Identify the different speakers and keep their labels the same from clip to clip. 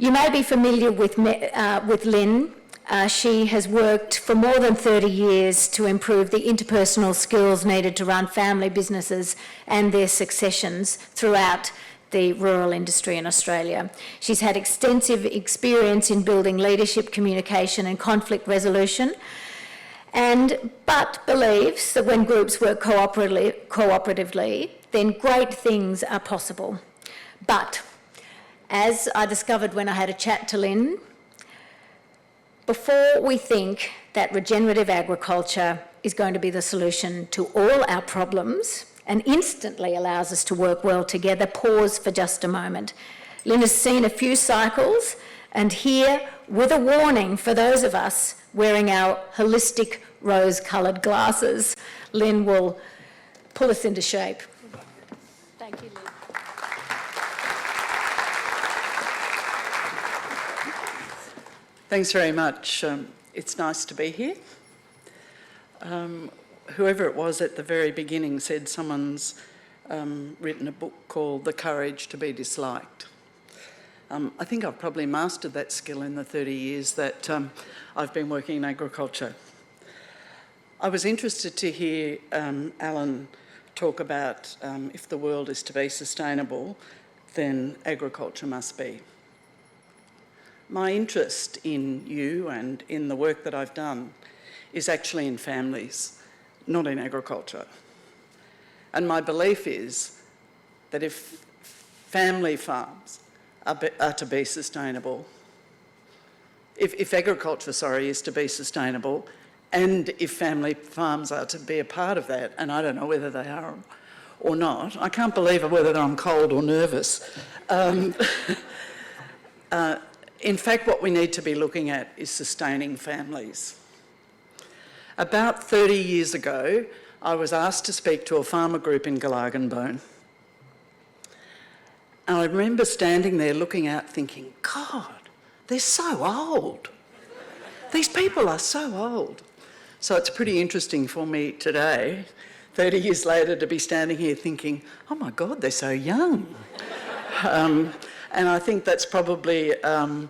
Speaker 1: You may be familiar with Lyn. She has worked for more than 30 years to improve the interpersonal skills needed to run family businesses and their successions throughout the rural industry in Australia. She's had extensive experience in building leadership, communication and conflict resolution, but believes that when groups work cooperatively, then great things are possible. But, as I discovered when I had a chat to Lyn, before we think that regenerative agriculture is going to be the solution to all our problems and instantly allows us to work well together, pause for just a moment. Lyn has seen a few cycles, and here, with a warning for those of us wearing our holistic rose-coloured glasses, Lyn will pull us into shape. Thank you, Lyn.
Speaker 2: Thanks very much. It's nice to be here. Whoever it was at the very beginning said someone's written a book called The Courage to be Disliked. I think I've probably mastered that skill in the 30 years that I've been working in agriculture. I was interested to hear Alan talk about if the world is to be sustainable, then agriculture must be. My interest in you and in the work that I've done is actually in families, not in agriculture. And my belief is that if family farms are to be sustainable, if agriculture, is to be sustainable, and if family farms are to be a part of that, and I don't know whether they are or not, I can't believe whether I'm cold or nervous. In fact, what we need to be looking at is sustaining families. About 30 years ago, I was asked to speak to a farmer group in Glargenbone. And I remember standing there looking out thinking, God, they're so old. These people are so old. So it's pretty interesting for me today, 30 years later, to be standing here thinking, oh my God, they're so young. And I think that's probably a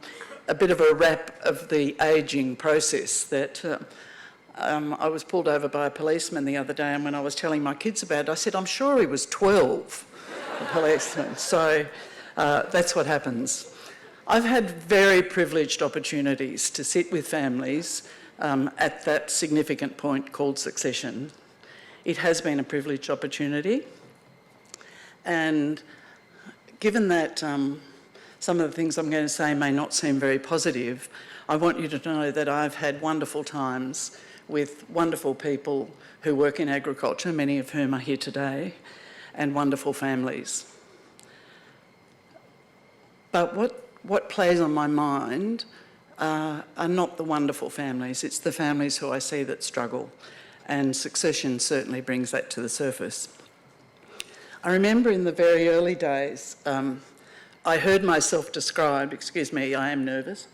Speaker 2: bit of a wrap of the ageing process that I was pulled over by a policeman the other day, and when I was telling my kids about it, I said, I'm sure he was 12, the policeman. So that's what happens. I've had very privileged opportunities to sit with families at that significant point called succession. It has been a privileged opportunity. And given that some of the things I'm going to say may not seem very positive, I want you to know that I've had wonderful times with wonderful people who work in agriculture, many of whom are here today, and wonderful families. But what plays on my mind are not the wonderful families, it's the families who I see that struggle, and succession certainly brings that to the surface. I remember in the very early days, I heard myself described, excuse me, I am nervous.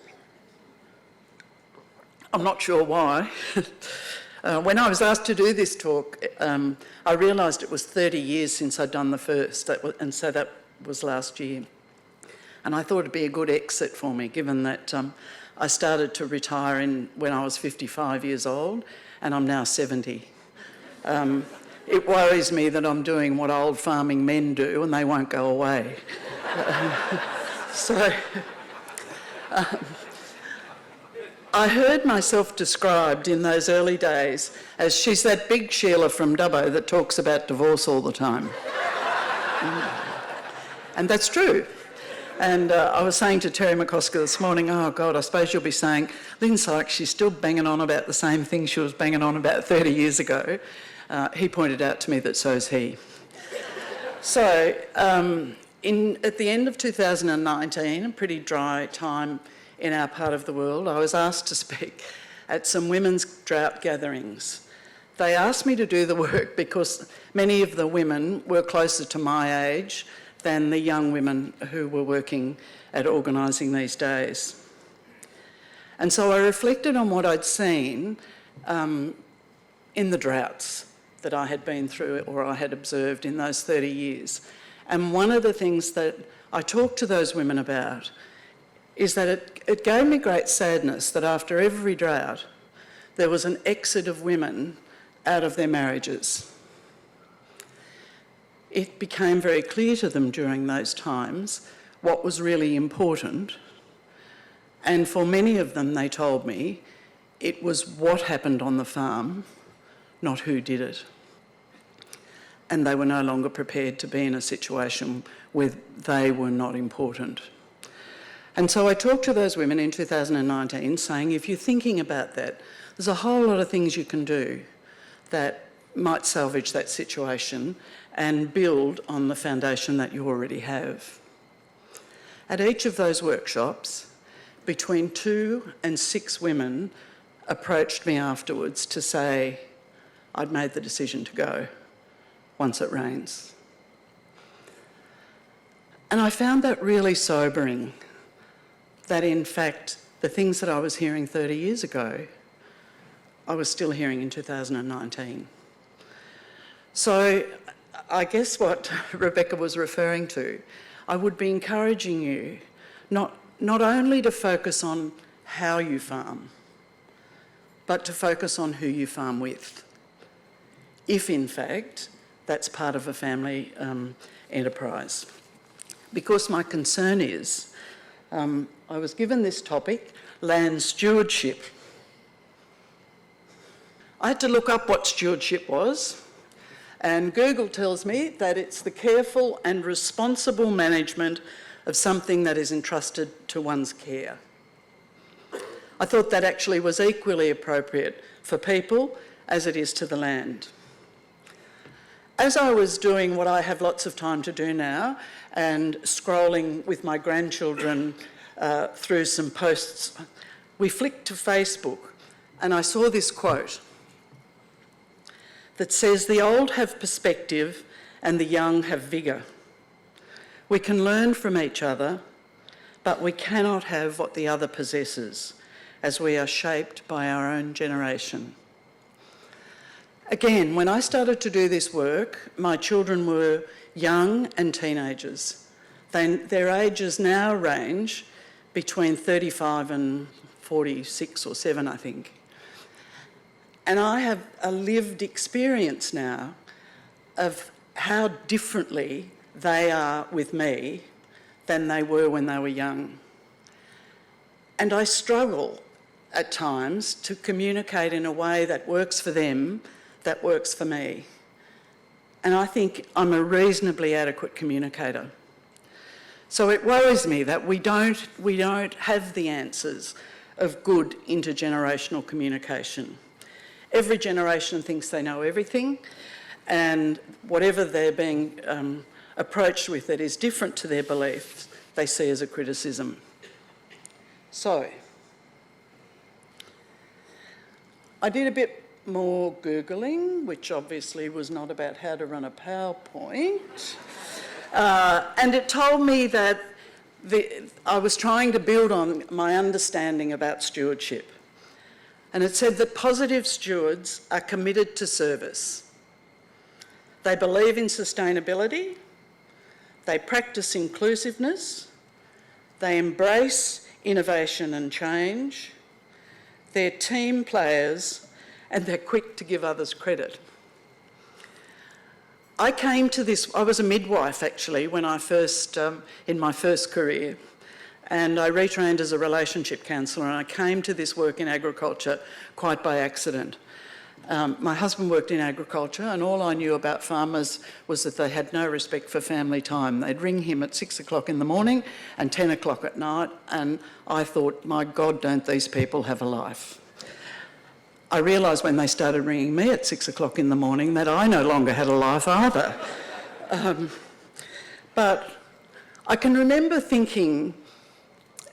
Speaker 2: I'm not sure why. When I was asked to do this talk, I realised it was 30 years since I'd done the first, and so that was last year. And I thought it'd be a good exit for me, given that I started to retire when I was 55 years old, and I'm now 70. It worries me that I'm doing what old farming men do, and they won't go away. I heard myself described in those early days as she's that big Sheila from Dubbo that talks about divorce all the time. And that's true. And I was saying to Terry McCosker this morning, oh God, I suppose you'll be saying, Lyn Sykes, she's still banging on about the same thing she was banging on about 30 years ago. He pointed out to me that so's he. So, at the end of 2019, a pretty dry time in our part of the world, I was asked to speak at some women's drought gatherings. They asked me to do the work because many of the women were closer to my age than the young women who were working at organising these days. And so I reflected on what I'd seen in the droughts that I had been through or I had observed in those 30 years. And one of the things that I talked to those women about is that it gave me great sadness that after every drought, there was an exit of women out of their marriages. It became very clear to them during those times what was really important, and for many of them, they told me, it was what happened on the farm, not who did it. And they were no longer prepared to be in a situation where they were not important. And so I talked to those women in 2019 saying, if you're thinking about that, there's a whole lot of things you can do that might salvage that situation and build on the foundation that you already have. At each of those workshops, between 2 and 6 women approached me afterwards to say, I'd made the decision to go once it rains. And I found that really sobering, that in fact, the things that I was hearing 30 years ago, I was still hearing in 2019. So I guess what Rebecca was referring to, I would be encouraging you not only to focus on how you farm, but to focus on who you farm with, if in fact that's part of a family enterprise. Because my concern is, I was given this topic, land stewardship. I had to look up what stewardship was, and Google tells me that it's the careful and responsible management of something that is entrusted to one's care. I thought that actually was equally appropriate for people as it is to the land. As I was doing what I have lots of time to do now and scrolling with my grandchildren through some posts, we flicked to Facebook and I saw this quote that says, "The old have perspective and the young have vigour. We can learn from each other, but we cannot have what the other possesses, as we are shaped by our own generation." Again, when I started to do this work, my children were young and teenagers. Their ages now range between 35 and 46 or 7, I think. And I have a lived experience now of how differently they are with me than they were when they were young. And I struggle at times to communicate in a way that works for them, that works for me. And I think I'm a reasonably adequate communicator. So it worries me that we don't have the answers of good intergenerational communication. Every generation thinks they know everything, and whatever they're being approached with that is different to their beliefs, they see as a criticism. So, I did a bit more Googling, which obviously was not about how to run a PowerPoint, and it told me that I was trying to build on my understanding about stewardship. And it said that positive stewards are committed to service. They believe in sustainability, they practice inclusiveness, they embrace innovation and change, they're team players, and they're quick to give others credit. I came to this, I was a midwife actually when I first, in my first career, and I retrained as a relationship counsellor, and I came to this work in agriculture quite by accident. My husband worked in agriculture, and all I knew about farmers was that they had no respect for family time. They'd ring him at 6 o'clock in the morning and 10 o'clock at night, and I thought, my God, don't these people have a life? I realised when they started ringing me at 6 o'clock in the morning that I no longer had a life either. But I can remember thinking,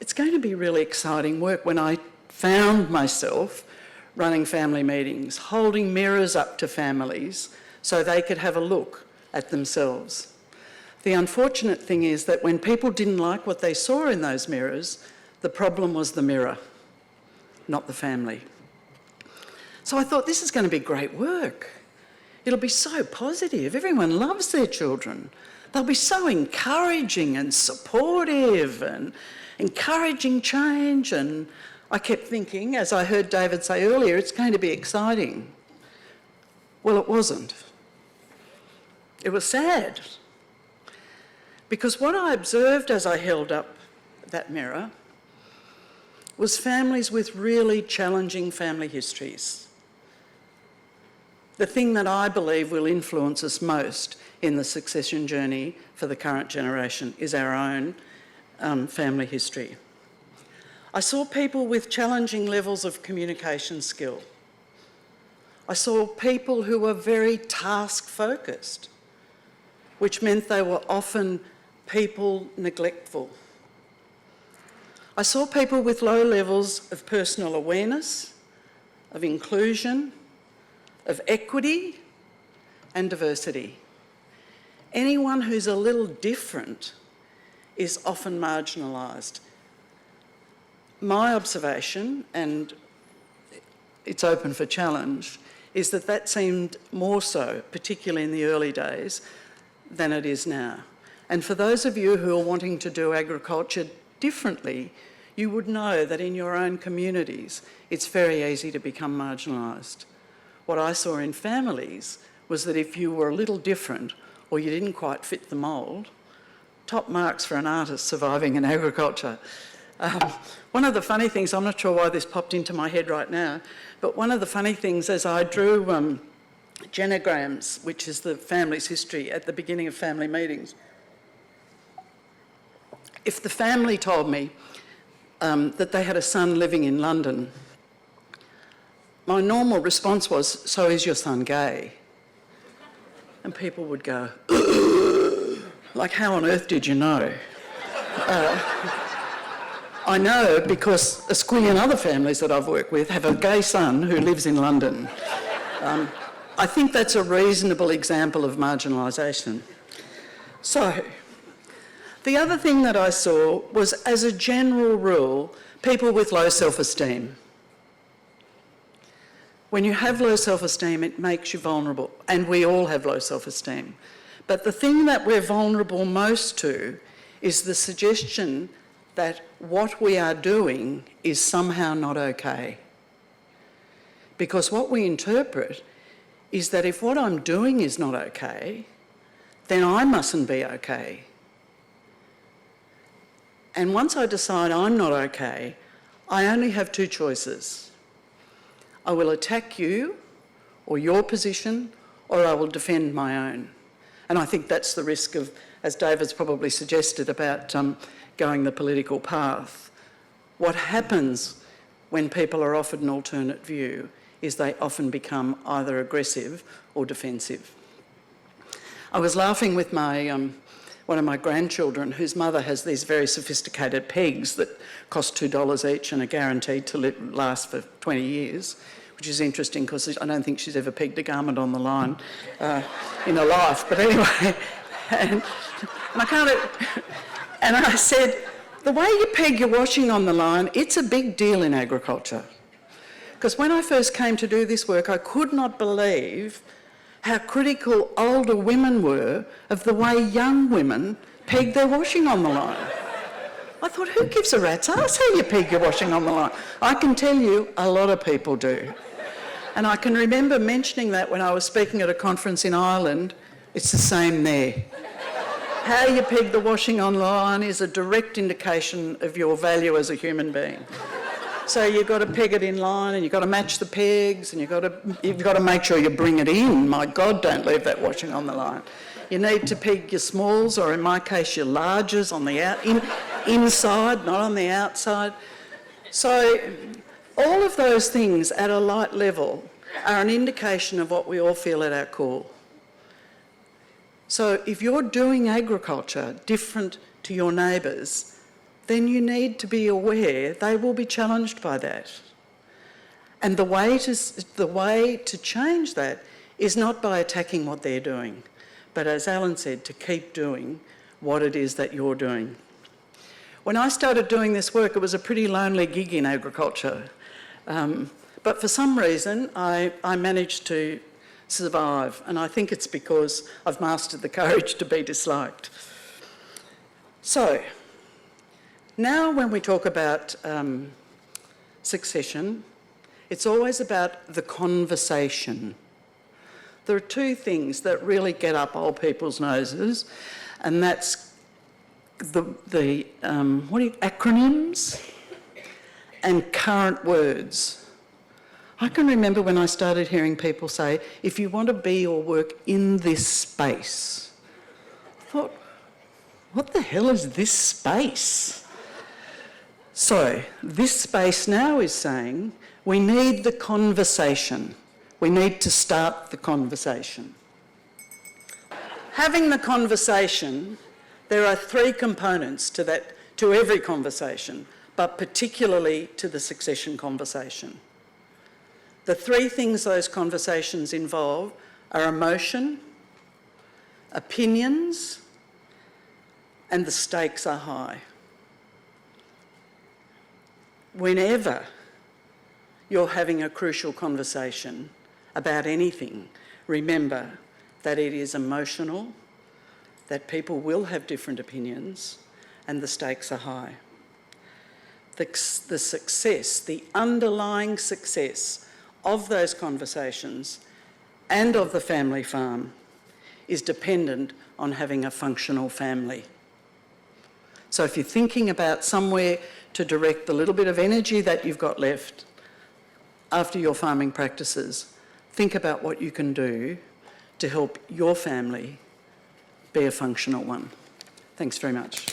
Speaker 2: it's going to be really exciting work when I found myself running family meetings, holding mirrors up to families so they could have a look at themselves. The unfortunate thing is that when people didn't like what they saw in those mirrors, the problem was the mirror, not the family. So I thought, this is going to be great work. It'll be so positive. Everyone loves their children. They'll be so encouraging and supportive, and encouraging change, and I kept thinking, as I heard David say earlier, it's going to be exciting. Well, it wasn't. It was sad. Because what I observed as I held up that mirror was families with really challenging family histories. The thing that I believe will influence us most in the succession journey for the current generation is our own family history. I saw people with challenging levels of communication skill. I saw people who were very task-focused, which meant they were often people neglectful. I saw people with low levels of personal awareness, of inclusion, of equity and diversity. Anyone who's a little different is often marginalised. My observation, and it's open for challenge, is that that seemed more so, particularly in the early days, than it is now. And for those of you who are wanting to do agriculture differently, you would know that in your own communities, it's very easy to become marginalised. What I saw in families was that if you were a little different or you didn't quite fit the mould, top marks for an artist surviving in agriculture. One of the funny things, I'm not sure why this popped into my head right now, but one of the funny things as I drew genograms, which is the family's history at the beginning of family meetings, if the family told me that they had a son living in London, my normal response was, "So is your son gay?" And people would go, like, "How on earth did you know?" I know because a squillion other families that I've worked with have a gay son who lives in London. I think that's a reasonable example of marginalisation. So, the other thing that I saw was, as a general rule, people with low self-esteem. When you have low self-esteem, it makes you vulnerable, and we all have low self-esteem. But the thing that we're vulnerable most to is the suggestion that what we are doing is somehow not okay. Because what we interpret is that if what I'm doing is not okay, then I mustn't be okay. And once I decide I'm not okay, I only have two choices. I will attack you or your position, or I will defend my own. And I think that's the risk of, as David's probably suggested, about going the political path. What happens when people are offered an alternate view is they often become either aggressive or defensive. I was laughing with my one of my grandchildren whose mother has these very sophisticated pegs that cost $2 each and are guaranteed to last for 20 years, which is interesting because I don't think she's ever pegged a garment on the line in her life. But anyway, and I said, the way you peg your washing on the line, it's a big deal in agriculture. Because when I first came to do this work, I could not believe how critical older women were of the way young women peg their washing on the line. I thought, who gives a rat's ass how you peg your washing on the line? I can tell you a lot of people do. And I can remember mentioning that when I was speaking at a conference in Ireland. It's the same there. How you peg the washing on the line is a direct indication of your value as a human being. So you've got to peg it in line and you've got to match the pegs and you've got to make sure you bring it in. My God, don't leave that washing on the line. You need to peg your smalls, or in my case, your larges on the inside, not on the outside. So all of those things at a light level are an indication of what we all feel at our core. So if you're doing agriculture different to your neighbours, then you need to be aware they will be challenged by that. And the way to change that is not by attacking what they're doing, but as Alan said, to keep doing what it is that you're doing. When I started doing this work, it was a pretty lonely gig in agriculture. But for some reason, I managed to survive, and I think it's because I've mastered the courage to be disliked. So, Now when we talk about succession, it's always about the conversation. There are two things that really get up old people's noses, and that's acronyms and current words. I can remember when I started hearing people say, if you want to be or work in this space. I thought, what the hell is this space? So this space now is saying we need the conversation. We need to start the conversation. Having the conversation, there are three components to that, to every conversation, but particularly to the succession conversation. The three things those conversations involve are emotion, opinions, and the stakes are high. Whenever you're having a crucial conversation about anything, remember that it is emotional, that people will have different opinions, and the stakes are high. The success, the underlying success of those conversations and of the family farm is dependent on having a functional family. So if you're thinking about somewhere to direct the little bit of energy that you've got left after your farming practices, think about what you can do to help your family be a functional one. Thanks very much.